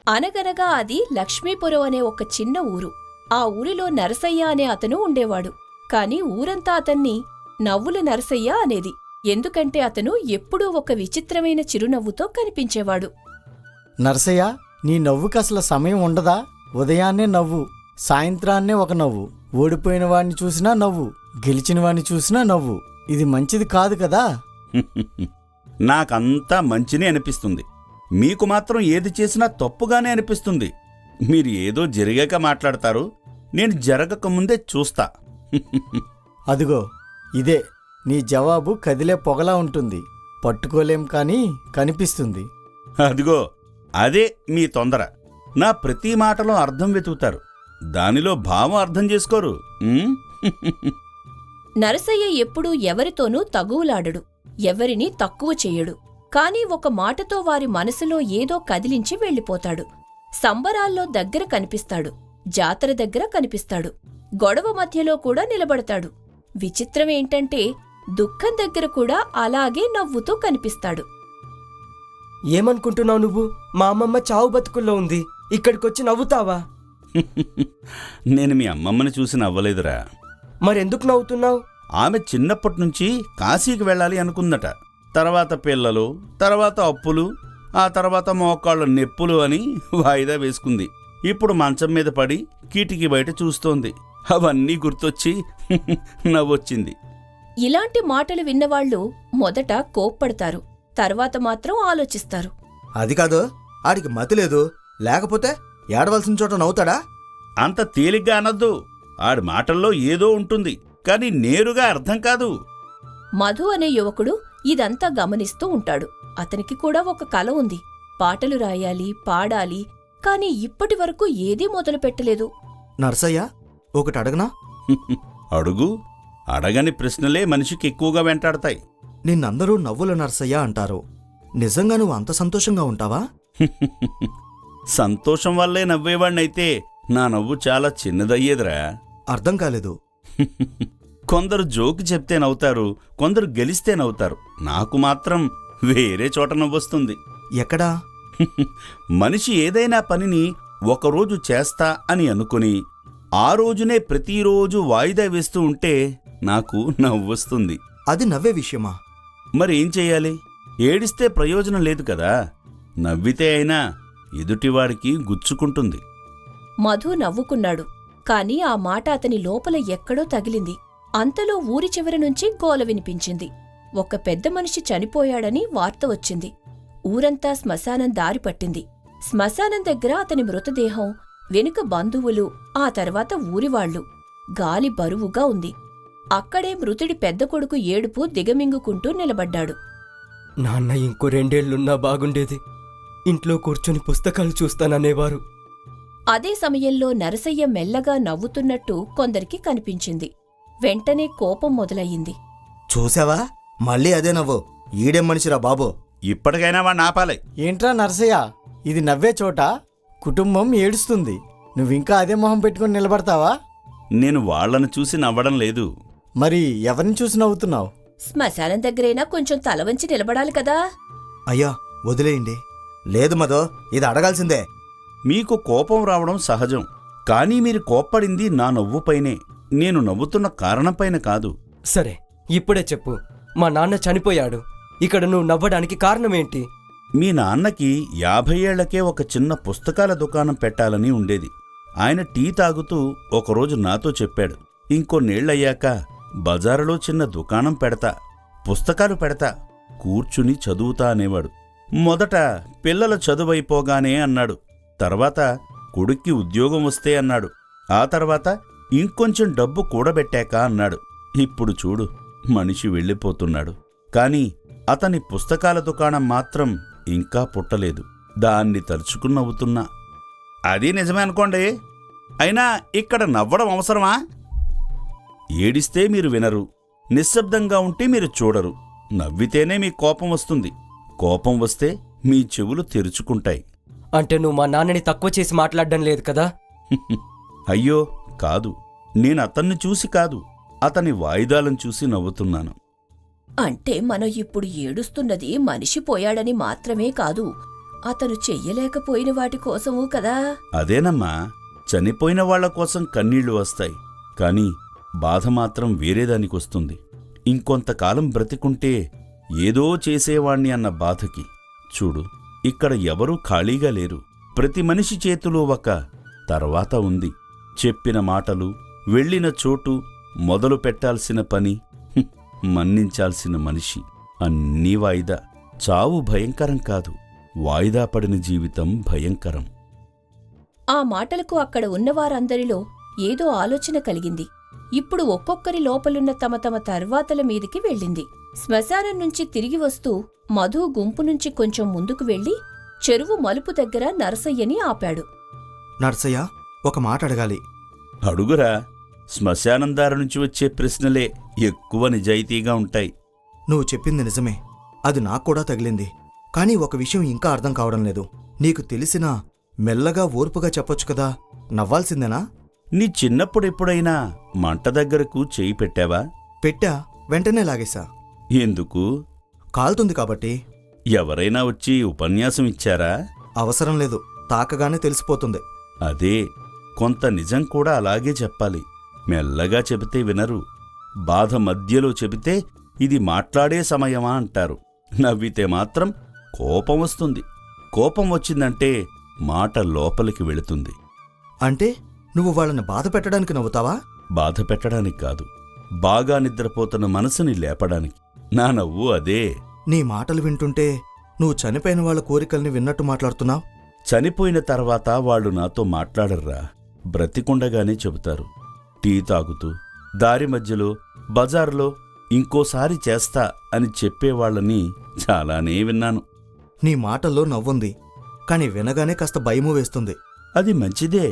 అనగనగా అది లక్ష్మీపురం అనే ఒక చిన్న ఊరు. ఆ ఊరిలో నరసయ్య అనే అతను ఉండేవాడు. కాని ఊరంతా అతన్ని నవ్వుల నరసయ్య అనేది. ఎందుకంటే అతను ఎప్పుడూ ఒక విచిత్రమైన చిరునవ్వుతో కనిపించేవాడు. నరసయ్య, నీ నవ్వుకసలు సమయం ఉండదా? ఉదయాన్నే నవ్వు, సాయంత్రాన్నే ఒక నవ్వు, ఓడిపోయిన వాడిని చూసినా నవ్వు, గెలిచిన వాడిని చూసినా నవ్వు. ఇది మంచిది కాదు కదా. నాకంతా మంచినే అనిపిస్తుంది. మీకు మాత్రం ఏది చేసినా తప్పుగానే అనిపిస్తుంది. మీరు ఏదో జరిగాక మాట్లాడతారు, నేను జరగకముందే చూస్తా. అదిగో ఇదే నీ జవాబు. కదిలే పొగలా ఉంటుంది, పట్టుకోలేం కానీ కనిపిస్తుంది. అదిగో అదే మీ తొందర. నా ప్రతి మాటలో అర్థం వెతుకుతారు, దానిలో భావం అర్థం చేసుకోరు. నరసయ్య ఎప్పుడూ ఎవరితోనూ తగువులాడడు, ఎవరినీ తక్కువ చెయ్యడు. కాని ఒక మాటతో వారి మనసులో ఏదో కదిలించి వెళ్ళిపోతాడు. సంబరాల్లో దగ్గర కనిపిస్తాడు, జాతర దగ్గర కనిపిస్తాడు, గొడవ మధ్యలో కూడా నిలబడతాడు. విచిత్రమేంటంటే దుఃఖం దగ్గర కూడా అలాగే నవ్వుతూ కనిపిస్తాడు. ఏమనుకుంటున్నావు నువ్వు? మా అమ్మమ్మ చావు బతుకుల్లో ఉంది, ఇక్కడికొచ్చి నవ్వుతావా? నేను మీ అమ్మమ్మని చూసి నవ్వలేదురా. మరెందుకు నవ్వుతున్నావు? ఆమె చిన్నప్పటినుంచి కాశీకి వెళ్ళాలి అనుకుందట. తర్వాత పిల్లలు, తర్వాత అప్పులు, ఆ తర్వాత మోకాళ్ళ నెప్పులు అని వాయిదా వేసుకుంది. ఇప్పుడు మంచం మీద పడి కీటికి బయట చూస్తోంది. అవన్నీ గుర్తొచ్చి నవ్వొచ్చింది. ఇలాంటి మాటలు విన్నవాళ్లు మొదట కోప్పడతారు, తర్వాత మాత్రం ఆలోచిస్తారు. అది కాదు, ఆడికి మతి లేదు, లేకపోతే ఏడవలసిన చోట నవ్వుతాడా? అంత తేలిగ్గా అనొద్దు. ఆడి మాటల్లో ఏదో ఉంటుంది, కాని నేరుగా అర్థం కాదు. మధు అనే యువకుడు ఇదంతా గమనిస్తూ ఉంటాడు. అతనికి కూడా ఒక కల ఉంది, పాటలు రాయాలి, పాడాలి. కాని ఇప్పటివరకు ఏదీ మొదలుపెట్టలేదు. నర్సయ్య, ఒకటి అడగనా? అడుగు. అడగని ప్రశ్నలే మనిషికి ఎక్కువగా వెంటాడతాయి. నిన్నందరూ నవ్వుల నర్సయ్య అంటారు. నిజంగా నువ్వు అంత సంతోషంగా ఉంటావా? సంతోషం వల్లే నవ్వేవాణ్ణైతే నా నవ్వు చాలా చిన్నదయ్యేదిరా. అర్థం కాలేదు. కొందరు జోకి చెప్తే నవ్వుతారు, కొందరు గెలిస్తే నవ్వుతారు. నాకు మాత్రం వేరే చోట నవ్వొస్తుంది. ఎక్కడా? మనిషి ఏదైనా పనిని ఒకరోజు చేస్తా అని అనుకుని ఆ రోజునే ప్రతిరోజు వాయిదా వేస్తూ ఉంటే నాకు నవ్వొస్తుంది. అది నవ్వే విషయమా? మరేం చెయ్యాలి? ఏడిస్తే ప్రయోజనం లేదు కదా. నవ్వితే అయినా ఎదుటివాడికి గుచ్చుకుంటుంది. మధు నవ్వుకున్నాడు. కాని ఆ మాట అతని లోపల ఎక్కడో తగిలింది. అంతలో ఊరి చివరి నుంచి గోల వినిపించింది. ఒక పెద్ద మనిషి చనిపోయాడని వార్త వచ్చింది. ఊరంతా శ్మశానం దారి పట్టింది. శ్మశానం దగ్గర అతని మృతదేహం, వెనుక బంధువులు, ఆ తర్వాత ఊరివాళ్లు. గాలి బరువుగా ఉంది. అక్కడే మృతుడి పెద్ద కొడుకు ఏడుపు దిగమింగుకుంటూ నిలబడ్డాడు. నాన్న ఇంకో 2 ఏళ్లున్నా బాగుండేది, ఇంట్లో కూర్చొని పుస్తకాలు చూస్తాననేవారు. అదే సమయంలో నరసయ్య మెల్లగా నవ్వుతున్నట్టు కొందరికి కనిపించింది. వెంటనే కోపం మొదలయ్యింది. చూసావా, మళ్ళీ అదే నవ్వు. ఈడేం మనిషిరా బాబు. ఇప్పటికైనా వాణ్ణి ఆపాలి. ఏంట్రా నరసయ్య, ఇది నవ్వే చోట? కుటుంబం ఏడుస్తుంది, నువ్వింకా అదే మొహం పెట్టుకుని నిలబడతావా? నేను వాళ్లను చూసి నవ్వడం లేదు. మరి ఎవరిని చూసి నవ్వుతున్నావు? శ్మశానం దగ్గరైనా కొంచెం తలవంచి నిలబడాలి కదా. అయ్యా వదిలేయండి. లేదు మదో, ఇది అడగాల్సిందే. మీకు కోపం రావడం సహజం, కానీ మీరు కోప్పడింది నా నవ్వుపైనే, నేను నవ్వుతున్న కారణంపైన కాదు. సరే, ఇప్పుడే చెప్పు. మా నాన్న చనిపోయాడు, ఇక్కడ నువ్వు నవ్వడానికి కారణమేంటి? మీ నాన్నకి 50 ఏళ్లకే ఒక చిన్న పుస్తకాల దుకాణం పెట్టాలని ఉండేది. ఆయన టీ తాగుతూ ఒకరోజు నాతో చెప్పాడు, ఇంకొన్నేళ్లయ్యాక బజారులో చిన్న దుకాణం పెడతా, పుస్తకాలు పెడతా, కూర్చుని చదువుతా అనేవాడు. మొదట పిల్లల చదువైపోగానే అన్నాడు, తర్వాత కొడుక్కి ఉద్యోగం వస్తే అన్నాడు, ఆ తర్వాత ఇంకొంచెం డబ్బు కూడబెట్టాక అన్నాడు. ఇప్పుడు చూడు, మనిషి వెళ్ళిపోతున్నాడు, కాని అతని పుస్తకాల దుకాణం మాత్రం ఇంకా పుట్టలేదు. దాన్ని తలుచుకుని నవ్వుతున్నా. అది నిజమే అనుకోండి, అయినా ఇక్కడ నవ్వడం అవసరమా? ఏడిస్తే మీరు వినరు, నిశ్శబ్దంగా ఉంటే మీరు చూడరు. నవ్వితేనే మీ కోపం వస్తుంది, కోపం వస్తే మీ చెవులు తెరుచుకుంటాయి. అంటే నువ్వు మా నాన్నని తక్కువ చేసి మాట్లాడడం లేదు కదా? అయ్యో కాదు, నేనతన్ని చూసి కాదు, అతని వాయిదాలను చూసి నవ్వుతున్నాను. అంటే మనం ఇప్పుడు ఏడుస్తున్నది మనిషి పోయాడని మాత్రమే కాదు, అతను చెయ్యలేకపోయిన వాటి కోసమూ కదా. అదేనమ్మా, చనిపోయిన వాళ్ల కోసం కన్నీళ్లు వస్తాయి, కాని బాధ మాత్రం వేరేదానికొస్తుంది. ఇంకొంతకాలం బ్రతికుంటే ఏదో చేసేవాణ్ణి అన్న బాధకి. చూడు, ఇక్కడ ఎవరూ ఖాళీగా లేరు. ప్రతి మనిషి చేతిలో ఒక తర్వాత ఉంది. చెప్పిన మాటలు, వెళ్ళిన చోటు, మొదలు పెట్టాల్సిన పని, మన్నించాల్సిన మనిషి అన్నీ వాయిదా. చావు భయంకరం కాదు, వాయిదా పడిన జీవితం భయంకరం. ఆ మాటలకు అక్కడ ఉన్నవారందరిలో ఏదో ఆలోచన కలిగింది. ఇప్పుడు ఒక్కొక్కరి లోపలున్న తమ తమ తర్వాతల మీదికి వెళ్ళింది. శ్మశానం నుంచి తిరిగి వస్తూ మధు గుంపు నుంచి కొంచెం ముందుకు వెళ్లి చెరువు మలుపు దగ్గర నరసయ్యని ఆపాడు. నర్సయ్య, ఒక మాట అడగాలి. అడుగురా. శ్మశానం దారి నుంచి వచ్చే ప్రశ్నలే ఎక్కువ నిజాయితీగా ఉంటాయి. నువ్వు చెప్పింది నిజమే, అది నాకు కూడా తగిలింది. కానీ ఒక విషయం ఇంకా అర్థం కావడం లేదు. నీకు తెలిసినా మెల్లగా ఓర్పుగా చెప్పొచ్చు కదా, నవ్వాల్సిందేనా? నీ చిన్నప్పుడెప్పుడైనా మంట దగ్గరకు చేయి పెట్టావా? పెట్టా, వెంటనే లాగేశా. ఎందుకు? కాలుతుంది కాబట్టి. ఎవరైనా వచ్చి ఉపన్యాసం ఇచ్చారా? అవసరం లేదు, తాకగానే తెలిసిపోతుంది. అదే, కొంత నిజం కూడా అలాగే చెప్పాలి. మెల్లగా చెబితే వినరు. బాధ మధ్యలో చెబితే ఇది మాట్లాడే సమయమా అంటారు. నవ్వితే మాత్రం కోపం వస్తుంది. కోపం వచ్చిందంటే మాట లోపలికి వెళుతుంది. అంటే నువ్వు వాళ్ళని బాధ పెట్టడానికి నవ్వుతావా? బాధ పెట్టడానికి కాదు, బాగా నిద్రపోతున్న మనసుని లేపడానికి. నా నవ్వు అదే. నీ మాటలు వింటుంటే నువ్వు చనిపోయిన వాళ్ళ కోరికల్ని విన్నట్టు మాట్లాడుతున్నావు. చనిపోయిన తర్వాత వాళ్ళు నాతో మాట్లాడర్రా, బ్రతికుండగానే చెబుతారు. టీ తాగుతూ, దారి మధ్యలో, బజారులో ఇంకోసారి చేస్తా అని చెప్పేవాళ్ళని చాలానే విన్నాను. నీ మాటల్లో నవ్వుంది, కాని వినగానే కాస్త భయమూ వేస్తుంది. అది మంచిదే.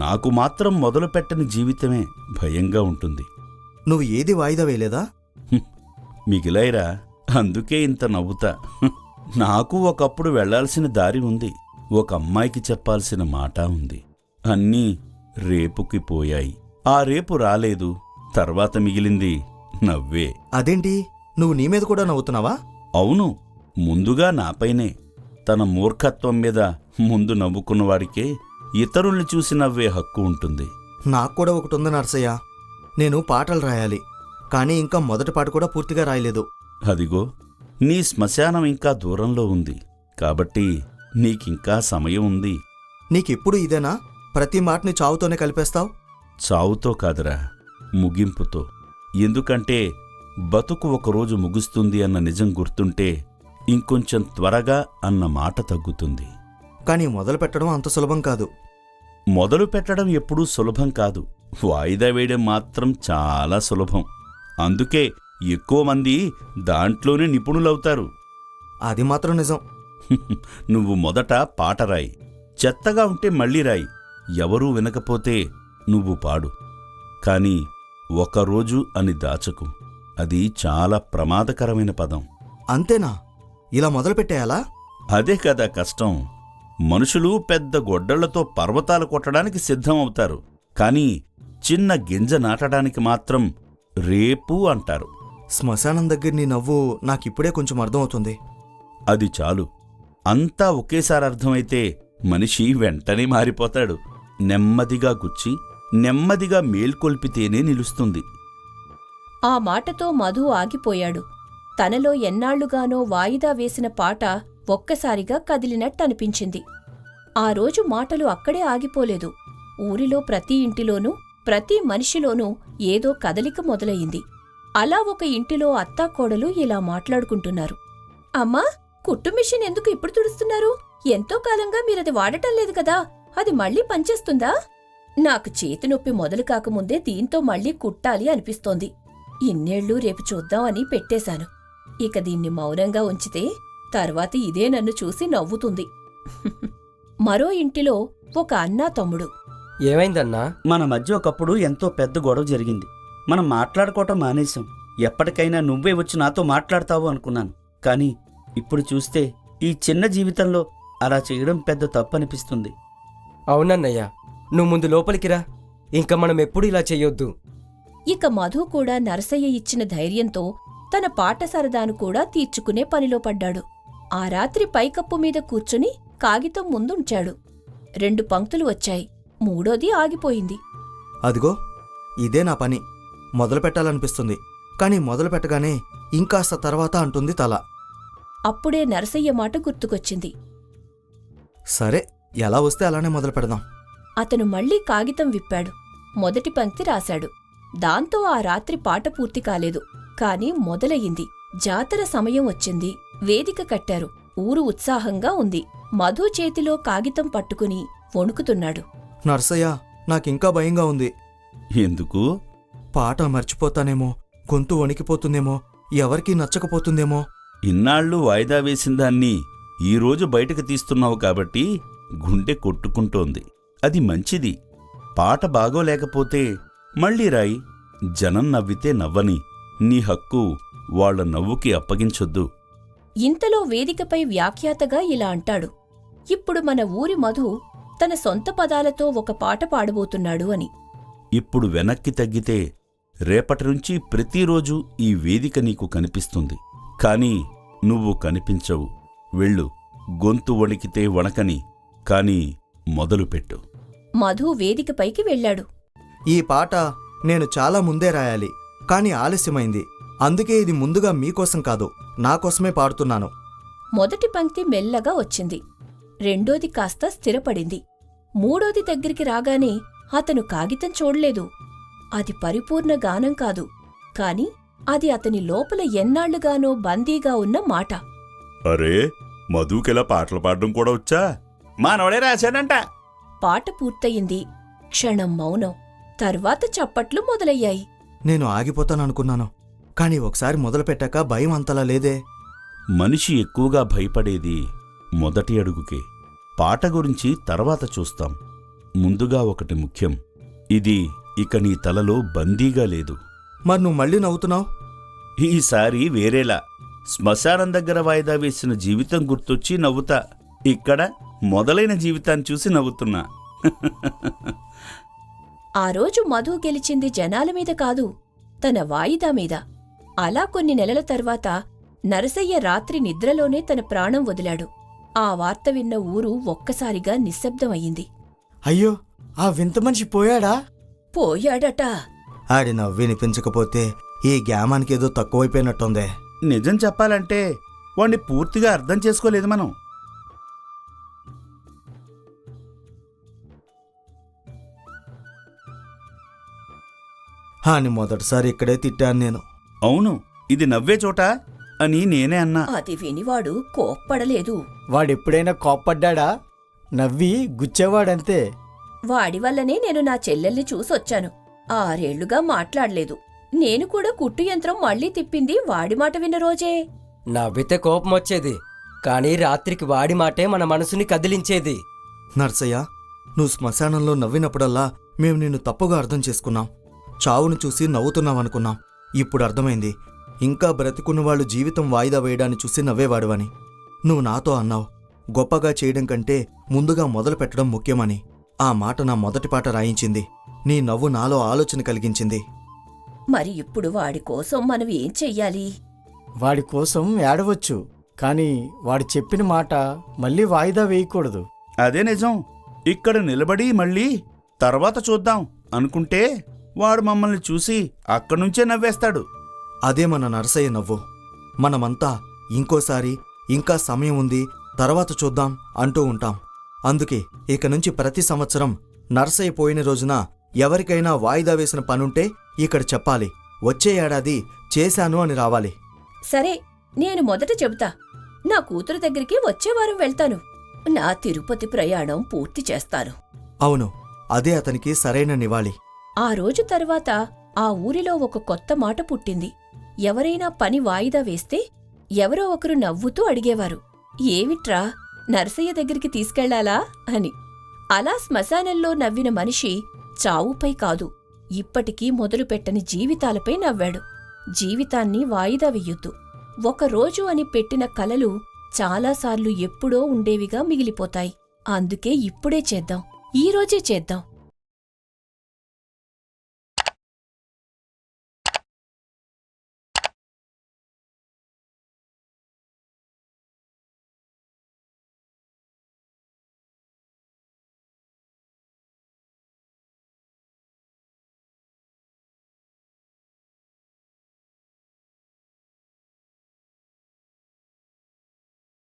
నాకు మాత్రం మొదలుపెట్టని జీవితమే భయంగా ఉంటుంది. నువ్వు ఏది వాయిదా వేయలేదా? మిగిలాయిరా, అందుకే ఇంత నవ్వుతా. నాకు ఒకప్పుడు వెళ్లాల్సిన దారి ఉంది, ఒక అమ్మాయికి చెప్పాల్సిన మాట ఉంది. అన్నీ రేపుకి పోయాయి. ఆ రేపు రాలేదు. తర్వాత మిగిలింది నవ్వే. అదేంటి, నువ్వు నీ మీద కూడా నవ్వుతున్నావా? అవును, ముందుగా నాపైనే. తన మూర్ఖత్వం మీద ముందు నవ్వుకున్నవాడికే ఇతరుల్ని చూసి నవ్వే హక్కు ఉంటుంది. నాకు కూడా ఒకటి ఉంది నర్సయ్య. నేను పాటలు రాయాలి, కానీ ఇంకా మొదటి పాట కూడా పూర్తిగా రాయలేదు. అదిగో, నీ శ్మశానం ఇంకా దూరంలో ఉంది, కాబట్టి నీకింకా సమయం ఉంది. నీకెప్పుడు ఇదేనా? ప్రతి మాటని చావుతోనే కలిపేస్తావు. చావుతో కాదురా, ముగింపుతో. ఎందుకంటే బతుకు ఒకరోజు ముగుస్తుంది అన్న నిజం గుర్తుంటే ఇంకొంచెం త్వరగా అన్న మాట తగ్గుతుంది. కానీ మొదలు పెట్టడం అంత సులభం కాదు. మొదలు పెట్టడం ఎప్పుడూ సులభం కాదు, వాయిదా వేయడం మాత్రం చాలా సులభం. అందుకే ఎక్కువ మంది దాంట్లోనే నిపుణులవుతారు. అది మాత్రం నిజం. నువ్వు మొదట పాట రాయి, చెత్తగా ఉంటే మళ్ళీ రాయి. ఎవరూ వినకపోతే నువ్వు పాడు. కాని ఒకరోజు అని దాచకు, అది చాలా ప్రమాదకరమైన పదం. అంతేనా? ఇలా మొదలు పెట్టేయాలా? అదే కదా కష్టం. మనుషులు పెద్ద గొడ్డళ్లతో పర్వతాలు కొట్టడానికి సిద్ధం అవుతారు, కాని చిన్న గింజ నాటడానికి మాత్రం రేపు అంటారు. శ్మశానం దగ్గర నీ నవ్వు నాకిప్పుడే కొంచెం అర్థమవుతుంది. అది చాలు. అంతా ఒకేసారి అర్థమైతే మనిషి వెంటనే మారిపోతాడు. నెమ్మదిగా గుచ్చి నెమ్మదిగా మేల్కొల్పితేనే నిలుస్తుంది. ఆ మాటతో మధు ఆగిపోయాడు. తనలో ఎన్నాళ్లుగానో వాయిదా వేసిన పాట ఒక్కసారిగా కదిలినట్టనిపించింది. ఆ రోజు మాటలు అక్కడే ఆగిపోలేదు. ఊరిలో ప్రతి ఇంటిలోనూ, ప్రతి మనిషిలోనూ ఏదో కదలిక మొదలయింది. అలా ఒక ఇంటిలో అత్తాకోడలు ఇలా మాట్లాడుకుంటున్నారు. అమ్మా, కుట్టు మిషన్ ఎందుకు ఇప్పుడు తుడుస్తున్నారు? ఎంతో కాలంగా మీరది వాడటం లేదు కదా, అది మళ్ళీ పనిచేస్తుందా? నాకు చేతినొప్పి మొదలు కాకముందే దీంతో మళ్ళీ కుట్టాలి అనిపిస్తోంది. ఇన్నేళ్లు రేపు చూద్దామని పెట్టేశాను. ఇక దీన్ని మౌనంగా ఉంచితే తర్వాత ఇదే నన్ను చూసి నవ్వుతుంది. మరో ఇంటిలో ఒక అన్నా తమ్ముడు. ఏమైందన్నా? మన మధ్య ఒకప్పుడు ఎంతో పెద్ద గొడవ జరిగింది. మనం మాట్లాడుకోవటం మానేశాం. ఎప్పటికైనా నువ్వే వచ్చి నాతో మాట్లాడతావు అనుకున్నాను. కానీ ఇప్పుడు చూస్తే ఈ చిన్న జీవితంలో అలా చేయడం పెద్ద తప్పు అనిపిస్తుంది. అవునన్నయ్య, నువ్వు ముందు లోపలికి రా. ఇంకా మనం ఎప్పుడు ఇలా చెయ్యొద్దు. ఇక మధు కూడా నరసయ్య ఇచ్చిన ధైర్యంతో తన పాట సరదాను కూడా తీర్చుకునే పనిలో పడ్డాడు. ఆ రాత్రి పైకప్పు మీద కూర్చుని కాగితం ముందుంచాడు. 2 పంక్తులు వచ్చాయి. మూడోది ఆగిపోయింది. అదిగో ఇదే నా పని. మొదలు పెట్టాలనిపిస్తుంది, కానీ మొదలు పెట్టగానే ఇంకాస్త తర్వాత అంటుంది తల. అప్పుడే నరసయ్య మాట గుర్తుకొచ్చింది. సరే, ఎలా వస్తే అలానే మొదలు పెడదాం. అతను మళ్లీ కాగితం విప్పాడు. మొదటి పంక్తి రాశాడు. దాంతో ఆ రాత్రి పాట పూర్తి కాలేదు. కాని మొదలయింది. జాతర సమయం వచ్చింది. వేదిక కట్టారు. ఊరు ఉత్సాహంగా ఉంది. మధు చేతిలో కాగితం పట్టుకుని వణుకుతున్నాడు. నర్సయ్య, నాకింకా భయంగా ఉంది. ఎందుకు? పాట మర్చిపోతానేమో, గొంతు వణికిపోతుందేమో, ఎవరికీ నచ్చకపోతుందేమో. ఇన్నాళ్ళు వాయిదా వేసిందాన్ని ఈరోజు బయటకు తీస్తున్నావు కాబట్టి గుండె కొట్టుకుంటోంది. అది మంచిది. పాట బాగోలేకపోతే మళ్ళీ రాయి. జనం నవ్వితే నవ్వని. నీ హక్కు వాళ్ల నవ్వుకి అప్పగించొద్దు. ఇంతలో వేదికపై వ్యాఖ్యాతగా ఇలా అంటాడు. ఇప్పుడు మన ఊరి మధు తన సొంత పదాలతో ఒక పాట పాడబోతున్నాడు అని. ఇప్పుడు వెనక్కి తగ్గితే రేపటినుంచి ప్రతిరోజూ ఈ వేదిక నీకు కనిపిస్తుంది. కాని నువ్వు కనిపించవు. వెళ్ళు. గొంతు వణికితే వణకని, కాని మొదలుపెట్టు. మధు వేదికపైకి వెళ్ళాడు. ఈ పాట నేను చాలా ముందే రాయాలి, కానీ ఆలస్యమైంది. అందుకే ఇది ముందుగా మీకోసం కాదు, నాకోసమే పాడుతున్నాను. మొదటి పంక్తి మెల్లగా వచ్చింది. రెండోది కాస్త స్థిరపడింది. మూడోది దగ్గరికి రాగానే అతను కాగితం చూడలేదు. అది పరిపూర్ణ గానం కాదు, కాని అది అతని లోపల ఎన్నాళ్లుగానో బందీగా ఉన్న మాట. అరే, మధుకెలా పాటలు పాడడం కూడా వచ్చా? మానవడే రాశాడంట. పాట పూర్తయింది. క్షణం మౌనం. తర్వాత చప్పట్లు మొదలయ్యాయి. నేను ఆగిపోతాననుకున్నాను, కానీ ఒకసారి మొదలుపెట్టాక భయం అంతలా లేదే. మనిషి ఎక్కువగా భయపడేది మొదటి అడుగుకే. పాట గురించి తర్వాత చూస్తాం. ముందుగా ఒకటి ముఖ్యం. ఇది ఇక నీ తలలో బందీగా లేదు. మరి నువ్వు మళ్ళీ నవ్వుతున్నావు? ఈసారి వేరేలా. శ్మశానం దగ్గర వాయిదా వేసిన జీవితం గుర్తొచ్చి నవ్వుతా. ఇక్కడ మొదలైన జీవితాన్ని చూసి నవ్వుతున్నా. ఆ రోజు మధు గెలిచింది జనాల మీద కాదు, తన వాయిదా మీద. అలా కొన్ని నెలల తర్వాత నరసయ్య రాత్రి నిద్రలోనే తన ప్రాణం వదిలాడు. ఆ వార్త విన్న ఊరు ఒక్కసారిగా నిశ్శబ్దమయ్యింది. అయ్యో, ఆ వింత మనిషి పోయాడా? పోయాడట. ఆడి నవ్వు వినిపించకపోతే ఈ గ్యామానికేదో తక్కువైపోయినట్టుందే. నిజం చెప్పాలంటే వాణ్ణి పూర్తిగా అర్థం చేసుకోలేదు మనం. అని మొదటిసారి ఇక్కడే తిట్టాను నేను. అవును, ఇది నవ్వే చోట అని నేనే అన్నా. అది వినివాడు కోప్పడలేదు. వాడెప్పుడైనా కోప్పడ్డా? నవ్వి గుచ్చేవాడంతే. వాడి వల్లనే నేను నా చెల్లెల్ని చూసొచ్చాను. 6 ఏళ్లుగా మాట్లాడలేదు. నేను కూడా కుట్టు యంత్రం మళ్లీ తిప్పింది వాడి మాట విన్న రోజే. నవ్వితే కోపం వచ్చేది, కానీ రాత్రికి వాడి మాటే మన మనసుని కదిలించేది. నర్సయ్య, నువ్వు శ్మశానంలో నవ్వినప్పుడల్లా మేము నిన్ను తప్పుగా అర్థం చేసుకున్నాం. చావును చూసి నవ్వుతున్నావనుకున్నాం. ఇప్పుడు అర్థమైంది, ఇంకా బ్రతికున్నవాళ్లు జీవితం వాయిదా వేయడాన్ని చూసి నవ్వేవాడువని. నువ్వు నాతో అన్నావు, గొప్పగా చేయడం కంటే ముందుగా మొదలు పెట్టడం ముఖ్యమని. ఆ మాట నా మొదటి పాట రాయించింది. నీ నవ్వు నాలో ఆలోచన కలిగించింది. మరి ఇప్పుడు వాడి కోసం మనం ఏం చెయ్యాలి? వాడి కోసం ఏడవచ్చు, కాని వాడు చెప్పిన మాట మళ్ళీ వాయిదా వేయకూడదు. అదే నిజం. ఇక్కడ నిలబడి మళ్ళీ తర్వాత చూద్దాం అనుకుంటే వాడు మమ్మల్ని చూసి అక్కడ్నుంచే నవ్వేస్తాడు. అదే మన నరసయ్య నవ్వు. మనమంతా ఇంకోసారి, ఇంకా సమయం ఉంది, తర్వాత చూద్దాం అంటూ ఉంటాం. అందుకే ఇక నుంచి ప్రతి సంవత్సరం నరసయ్య పోయిన రోజున ఎవరికైనా వాయిదా వేసిన పనుంటే ఇక్కడ చెప్పాలి. వచ్చే ఏడాది చేశాను అని రావాలి. సరే, నేను మొదట చెబుతా. నా కూతురు దగ్గరికి వచ్చే వారం వెళ్తాను. నా తిరుపతి ప్రయాణం పూర్తి చేస్తాను. అవును, అదే అతనికి సరైన నివాళి. ఆ రోజు తర్వాత ఆ ఊరిలో ఒక కొత్త మాట పుట్టింది. ఎవరైనా పని వాయిదా వేస్తే ఎవరో ఒకరు నవ్వుతూ అడిగేవారు, ఏమిట్రా, నరసయ్య దగ్గరికి తీసుకెళ్లాలా అని. అలా శ్మశానంలో నవ్విన మనిషి చావుపై కాదు, ఇప్పటికీ మొదలుపెట్టని జీవితాలపై నవ్వాడు. జీవితాన్ని వాయిదా వెయ్యొద్దు. ఒకరోజు అని పెట్టిన కలలు చాలాసార్లు ఎప్పుడో ఉండేవిగా మిగిలిపోతాయి. అందుకే ఇప్పుడే చేద్దాం, ఈరోజే చేద్దాం.